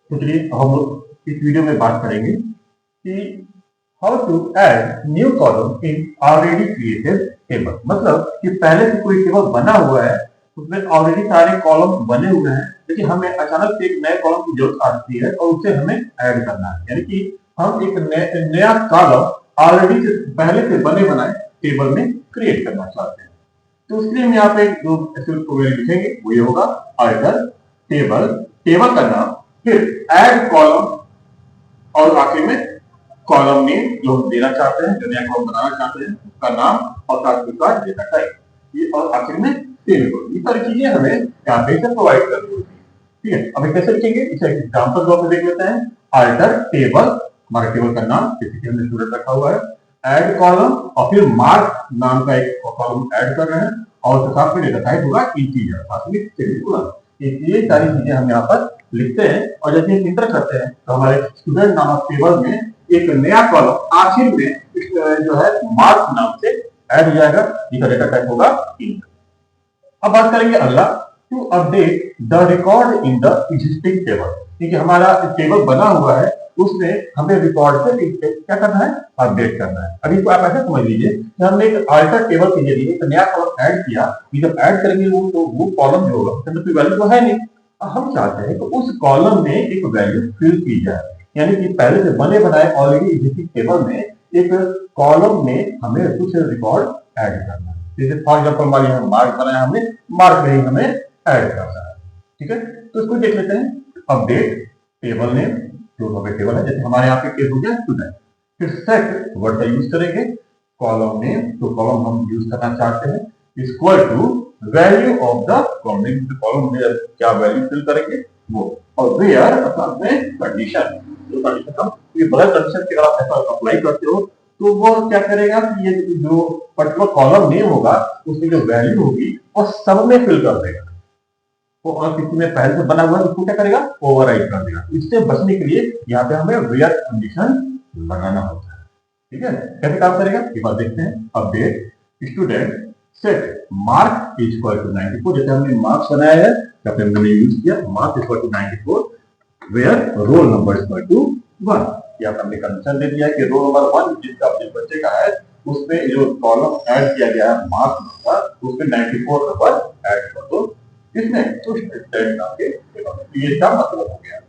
तो चलिए हम इस वीडियो में बात करेंगे कि how to add new column in already created table. मतलब कि पहले से कोई टेबल बना हुआ है, उसमें ऑलरेडी सारे कॉलम बने हुए हैं, लेकिन हमें अचानक से एक नए कॉलम की जरूरत आती है और उसे हमें ऐड करना है। यानी कि हम एक नया कॉलम ऑलरेडी से पहले से बने बनाए टेबल में क्रिएट करना चाहते हैं। तो उसके लिए हम यहाँ पे जो प्रोग्राम लिखेंगे वो ये होगा अल्टर टेबल, टेबल का नाम, फिर ऐड कॉलम और आखिर में कॉलम नेम जो हम देना चाहते हैं, जो नया कॉलम बनाना चाहते हैं उसका नाम और साथ में डेटा टाइप, ये और आखिर में सेमीकोलन। ये सारी चीजें हमें यहाँ पे से प्रोवाइड करनी होती है। ठीक है, अब कैसे लिखेंगे इसे एग्जांपल के तौर पे देख लेते हैं। अल्टर टेबल, हमारा टेबल का नाम जैसे कि हमने स्टूडेंट रखा हुआ है, ऐड कॉलम और फिर मार्क नाम का एक कॉलम ऐड कर रहे हैं और साथ में डेटा टाइप होगा इंटीजर, साथ में सेमीकोलन। ये सारी चीजें हम यहाँ पर लिखते हैं और जैसे हम इंटर करते हैं तो हमारे स्टूडेंट नामक टेबल में एक नया कॉलम आखिर में जो है मार्क्स नाम से ऐड हो जाएगा, जिसका डेटा टाइप होगा इंट। अब बात करेंगे अगला, to update the record in the existing table. क्योंकि हमारा टेबल बना हुआ है उसमें हमें रिकॉर्ड से क्या करना है, अपडेट करना है। अभी तो आप ऐसा समझ लीजिए कि हमने एक अल्टर टेबल के जरिए एक नया कॉलम ऐड किया, जब ऐड करेंगे वो कॉलम जो होगा उसमें कोई वैल्यू तो है नहीं, हम चाहते हैं कि उस कॉलम में एक वैल्यू फिल की जाए। यानी कि पहले से बने बनाए ऑलरेडी एग्जिस्टिंग टेबल में एक कॉलम में हमें कुछ रिकॉर्ड ऐड करना है। जैसे फॉर एग्जांपल हमारे यहाँ मार्क बनाया, हमने मार्क में ही हमें ऐड करना है। ठीक है, तो इसको देख लेते हैं। अपडेट टेबल नेम, जो हमारे टेबल है, जैसे हमारे यहाँ पे केस हो गया स्टूडेंट, फिर सेट वर्ड का यूज करेंगे, कॉलम नेम, तो कॉलम हम यूज करना चाहते हैं, equal to value of the column, column में क्या वैल्यू फिल करेंगे वो, और वेयर साथ में कंडीशन, जो कंडीशन हम ये बड़ा कंडीशन के अगर आप ऐसा अप्लाई करते हो तो वो क्या करेगा कि ये जो पर्टिकुलर कॉलम नेम होगा उसमें जो वैल्यू होगी वो सब में फिल कर देगा। तो और किसी में पहले से बना हुआ है उसको क्या करेगा, ओवरराइड कर देगा। इससे बचने के लिए यहाँ पे हमें वेयर कंडीशन लगाना होता है। ठीक है, कैसे काम करेगा एक बार देखते हैं। Update student set mark is equal to 94, जैसे हमने मार्क्स बनाया है तो हमने यूज किया mark equal to 94, where roll number equal to 1। या हमने कंडीशन दे दिया कि रोल नंबर 1 जिसका अपने बच्चे का है उसमें जो कॉलम ऐड किया गया है मार्क्स नंबर उसमें 94 नंबर ऐड कर दो इसमें, तो स्टूडेंट नाम के ये इसका मतलब हो गया।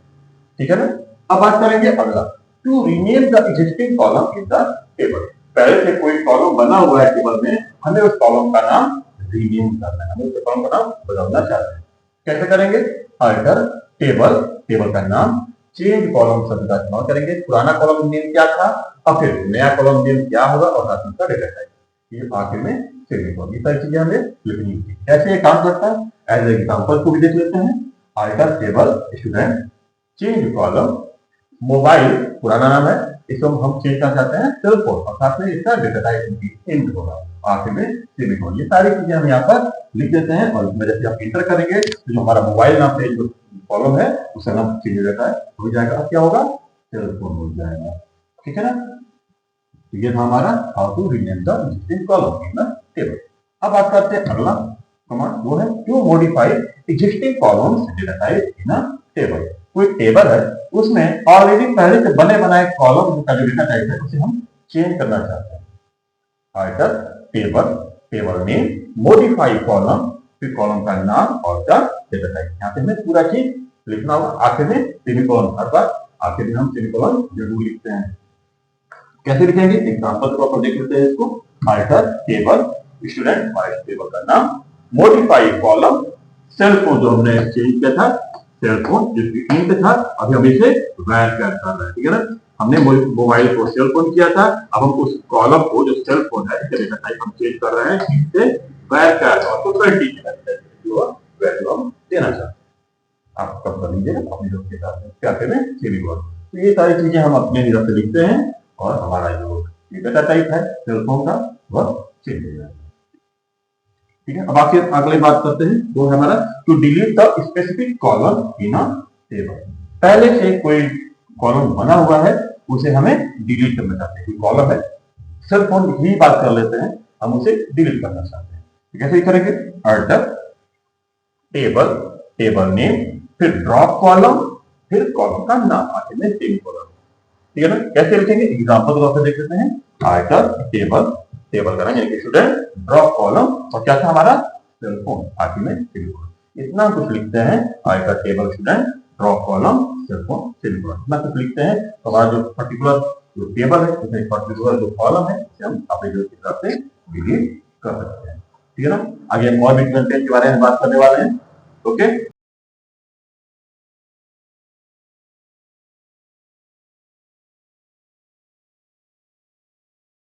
ठीक है ना, अब बात करेंगे अगला, to rename the existing column in the table. पहले से कोई कॉलम बना हुआ है टेबल में, हमें उस कॉलम का नाम रीनेम करना है, हमें उस कॉलम का नाम बदलना चाहते हैं। कैसे करेंगे, अल्टर टेबल, टेबल का नाम, चेंज कॉलम शब्द का इस्तेमाल करेंगे। पुराना कॉलम नेम क्या था और फिर नया कॉलम नेम क्या होगा और साथ में डेटा टाइप, ये आखिर में सेमीकोलन। ये सारी चीजें हमें लिखनी होती है। कैसे ये काम करता है एज एग्जांपल को भी देख लेते हैं। Alter table student, change column, mobile पुराना नाम है, इसको हम चेंज करना चाहते हैं सेल फोन, और साथ में इसका डेटा टाइप इंट होगा, आखिर में सेमीकोलन। ये सारी चीजें हम यहाँ पर लिख देते हैं और इसमें जैसे आप इंटर करेंगे तो जो हमारा मोबाइल नाम पे जो कॉलम है उसका नाम चेंज हो जाता है, हो जाएगा। अब क्या होगा, सेल फोन हो जाएगा। ठीक है ना, तो ये था हमारा how to rename the existing column in the table. अब बात करते हैं अगला कमांड, वो है to modify existing columns data type in a table. कोई टेबल है उसमें ऑलरेडी पहले से बने बनाए कॉलम का जो डेटा टाइप है उसे हम चेंज करना चाहते हैं। Alter table, table name, modify column, फिर कॉलम का नाम और द डेटा टाइप। यहाँ पे हमें पूरा चीज लिखना होगा, आखिर में सेमीकोलन, हर बार आखिर में हम सेमीकोलन जरूर लिखते हैं। कैसे लिखेंगे एग्जांपल के तौर पर देख लेते हैं इसको। अल्टर टेबल स्टूडेंट, हमारे टेबल का नाम, मॉडिफाई कॉलम, सेल फोन जो हमने चेंज किया था, सेल फोन जिसकी इंट था, अभी हम इसे वैर कर रहे हैं। ठीक है ना, हमने मोबाइल को सेल फोन किया था, अब हम उस कॉलम को जो सेल फोन है डेटा टाइप हम चेंज कर रहे हैं, इससे वैर कर और तो वैल्यू हम देना चाहते हैं। आप कब कर लीजिए अपने लोग के साथ क्या करें सेमीकोलन। तो ये सारी चीजें हम अपने हिसाब से लिखते हैं और हमारा जो डेटा टाइप है सेल फोन का वह चेंज हो जाएगा। ठीक है, अब आखिर अगली बात करते हैं, वो है हमारा to delete the specific column in a table. पहले से कोई कॉलम बना हुआ है उसे हमें डिलीट करना चाहते हैं। कॉलम है सेल फोन ही बात कर लेते हैं, हम उसे डिलीट करना चाहते हैं। कैसे करेंगे, अल्टर टेबल, टेबल नेम, फिर ड्रॉप कॉलम, फिर कॉलम का नाम आखिर में सेमीकोलन। ठीक है ना, कैसे लिखेंगे एग्जांपल के तौर पर देख लेते हैं। आयकर टेबल, टेबल का नाम यानी कि स्टूडेंट ड्रॉ कॉलम, और क्या था हमारा सेल फोन, आखिर में सेमीकोलन। इतना कुछ लिखते हैं आयकर table student drop column cell phone semicolon, इतना कुछ लिखते हैं तो हमारा जो पर्टिकुलर जो टेबल है उसमें पर्टिकुलर जो कॉलम है उसे हम अपने जो हिसाब से डिलीट कर सकते हैं। ठीक है ना, आगे हम और भी कंटेंट के बारे में बात करने वाले हैं। ओके।